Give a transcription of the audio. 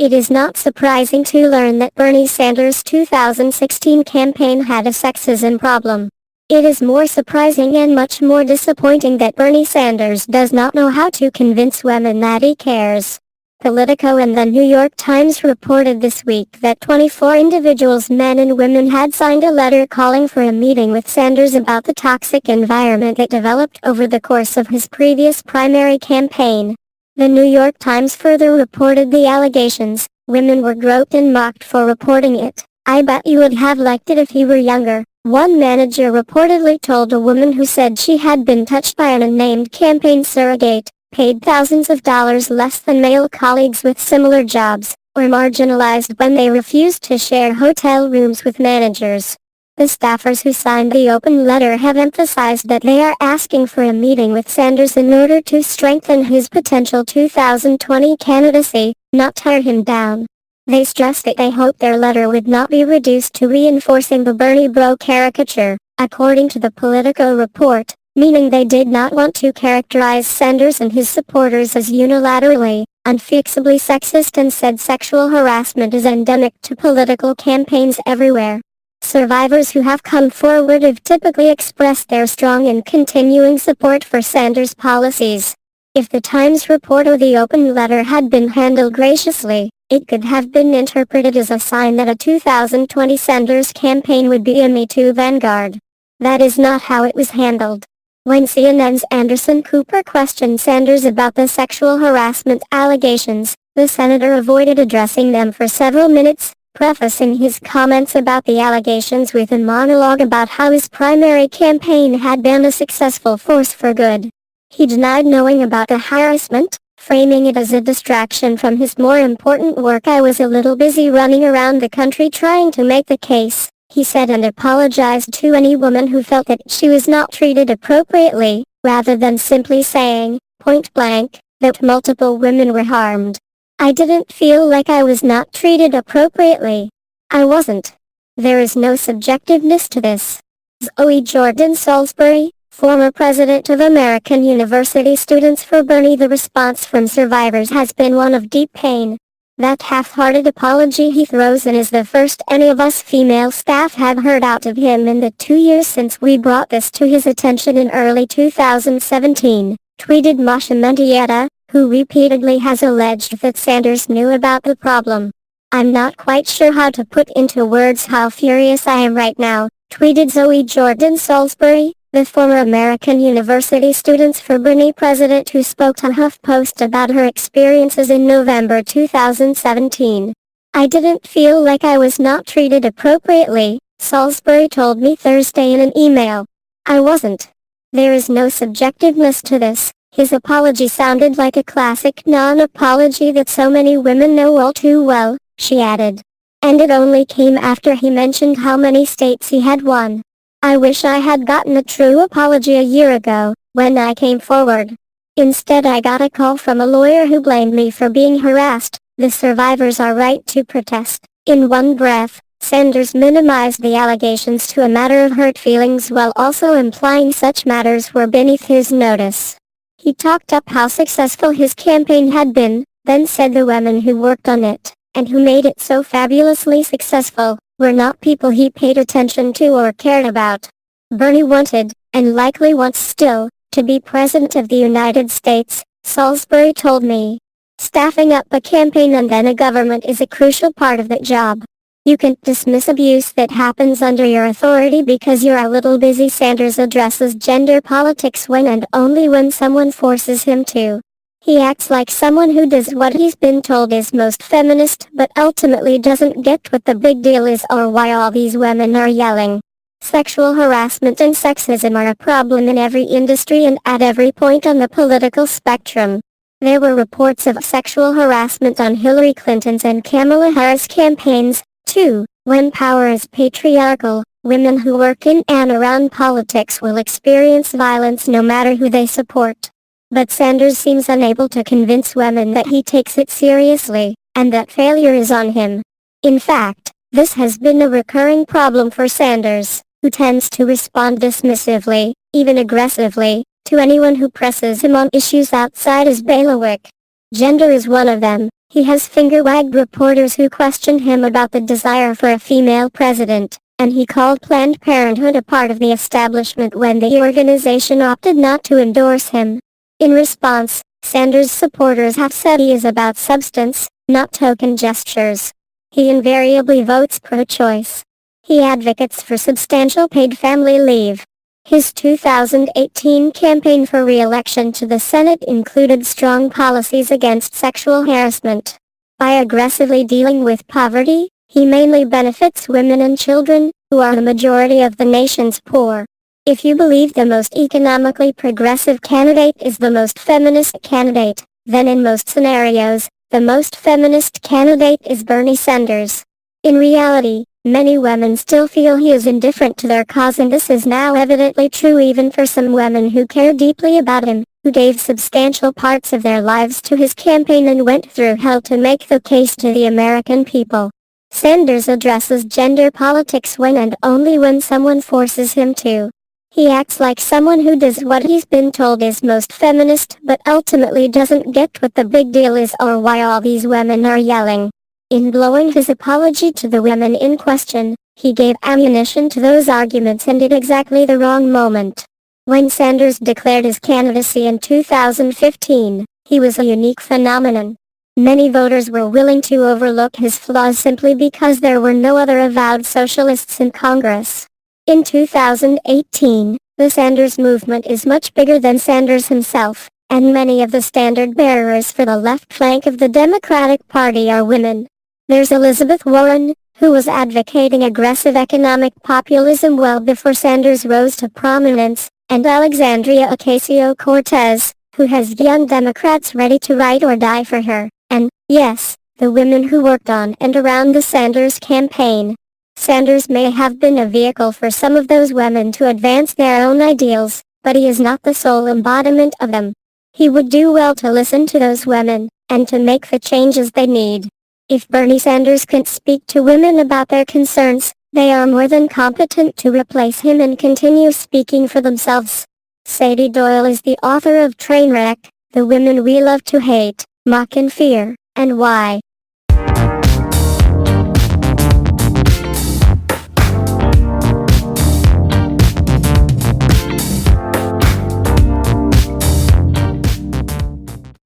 It is not surprising to learn that Bernie Sanders' 2016 campaign had a sexism problem. It is more surprising and much more disappointing that Bernie Sanders does not know how to convince women that he cares. Politico and the New York Times reported this week that 24 individuals, men and women, had signed a letter calling for a meeting with Sanders about the toxic environment that developed over the course of his previous primary campaign. The New York Times further reported the allegations. Women were groped and mocked for reporting it. "I bet you would have liked it if he were younger," one manager reportedly told a woman who said she had been touched by an unnamed campaign surrogate, paid thousands of dollars less than male colleagues with similar jobs, or marginalized when they refused to share hotel rooms with managers. The staffers who signed the open letter have emphasized that they are asking for a meeting with Sanders in order to strengthen his potential 2020 candidacy, not tear him down. They stressed that they hope their letter would not be reduced to reinforcing the Bernie bro caricature, according to the Politico report, meaning they did not want to characterize Sanders and his supporters as unilaterally, unfixably sexist, and said sexual harassment is endemic to political campaigns everywhere. Survivors who have come forward have typically expressed their strong and continuing support for Sanders' policies. If the Times report or the open letter had been handled graciously, it could have been interpreted as a sign that a 2020 Sanders campaign would be a Me Too vanguard. That is not how it was handled. When CNN's Anderson Cooper questioned Sanders about the sexual harassment allegations, the senator avoided addressing them for several minutes, prefacing his comments about the allegations with a monologue about how his primary campaign had been a successful force for good. He denied knowing about the harassment, framing it as a distraction from his more important work. "I was a little busy running around the country trying to make the case," he said, and apologized to any woman who felt that she was not treated appropriately, rather than simply saying, point blank, that multiple women were harmed. "I didn't feel like I was not treated appropriately. I wasn't. There is no subjectiveness to this." Zoe Jordan Salisbury, former president of American University Students for Bernie. The response from survivors has been one of deep pain. "That half-hearted apology he throws in is the first any of us female staff have heard out of him in the 2 years since we brought this to his attention in early 2017, tweeted Masha Mendieta, who repeatedly has alleged that Sanders knew about the problem. "I'm not quite sure how to put into words how furious I am right now," tweeted Zoe Jordan Salisbury, the former American University Students for Bernie president who spoke to HuffPost about her experiences in November 2017. "I didn't feel like I was not treated appropriately," Salisbury told me Thursday in an email. "I wasn't. There is no subjectiveness to this." His apology sounded like a classic non-apology that so many women know all too well, she added. And it only came after he mentioned how many states he had won. "I wish I had gotten a true apology a year ago, when I came forward. Instead I got a call from a lawyer who blamed me for being harassed. The survivors are right to protest." In one breath, Sanders minimized the allegations to a matter of hurt feelings while also implying such matters were beneath his notice. He talked up how successful his campaign had been, then said the women who worked on it, and who made it so fabulously successful, were not people he paid attention to or cared about. Bernie wanted, and likely wants still, to be President of the United States, Salisbury told me. "Staffing up a campaign and then a government is a crucial part of that job. You can't dismiss abuse that happens under your authority because you're a little busy." Sanders addresses gender politics when and only when someone forces him to. He acts like someone who does what he's been told is most feminist but ultimately doesn't get what the big deal is or why all these women are yelling. Sexual harassment and sexism are a problem in every industry and at every point on the political spectrum. There were reports of sexual harassment on Hillary Clinton's and Kamala Harris' campaigns, too. When power is patriarchal, women who work in and around politics will experience violence no matter who they support. But Sanders seems unable to convince women that he takes it seriously, and that failure is on him. In fact, this has been a recurring problem for Sanders, who tends to respond dismissively, even aggressively, to anyone who presses him on issues outside his bailiwick. Gender is one of them. He has finger-wagged reporters who questioned him about the desire for a female president, and he called Planned Parenthood a part of the establishment when the organization opted not to endorse him. In response, Sanders' supporters have said he is about substance, not token gestures. He invariably votes pro-choice. He advocates for substantial paid family leave. His 2018 campaign for re-election to the Senate included strong policies against sexual harassment. By aggressively dealing with poverty, he mainly benefits women and children, who are the majority of the nation's poor. If you believe the most economically progressive candidate is the most feminist candidate, then in most scenarios, the most feminist candidate is Bernie Sanders. In reality, many women still feel he is indifferent to their cause, and this is now evidently true even for some women who care deeply about him, who gave substantial parts of their lives to his campaign and went through hell to make the case to the American people. Sanders addresses gender politics when and only when someone forces him to. He acts like someone who does what he's been told is most feminist but ultimately doesn't get what the big deal is or why all these women are yelling. In blowing his apology to the women in question, he gave ammunition to those arguments and at exactly the wrong moment. When Sanders declared his candidacy in 2015, he was a unique phenomenon. Many voters were willing to overlook his flaws simply because there were no other avowed socialists in Congress. In 2018, the Sanders movement is much bigger than Sanders himself, and many of the standard bearers for the left flank of the Democratic Party are women. There's Elizabeth Warren, who was advocating aggressive economic populism well before Sanders rose to prominence, and Alexandria Ocasio-Cortez, who has young Democrats ready to ride or die for her, and, yes, the women who worked on and around the Sanders campaign. Sanders may have been a vehicle for some of those women to advance their own ideals, but he is not the sole embodiment of them. He would do well to listen to those women, and to make the changes they need. If Bernie Sanders can't speak to women about their concerns, they are more than competent to replace him and continue speaking for themselves. Sadie Doyle is the author of Trainwreck, The Women We Love to Hate, Mock and Fear, and Why.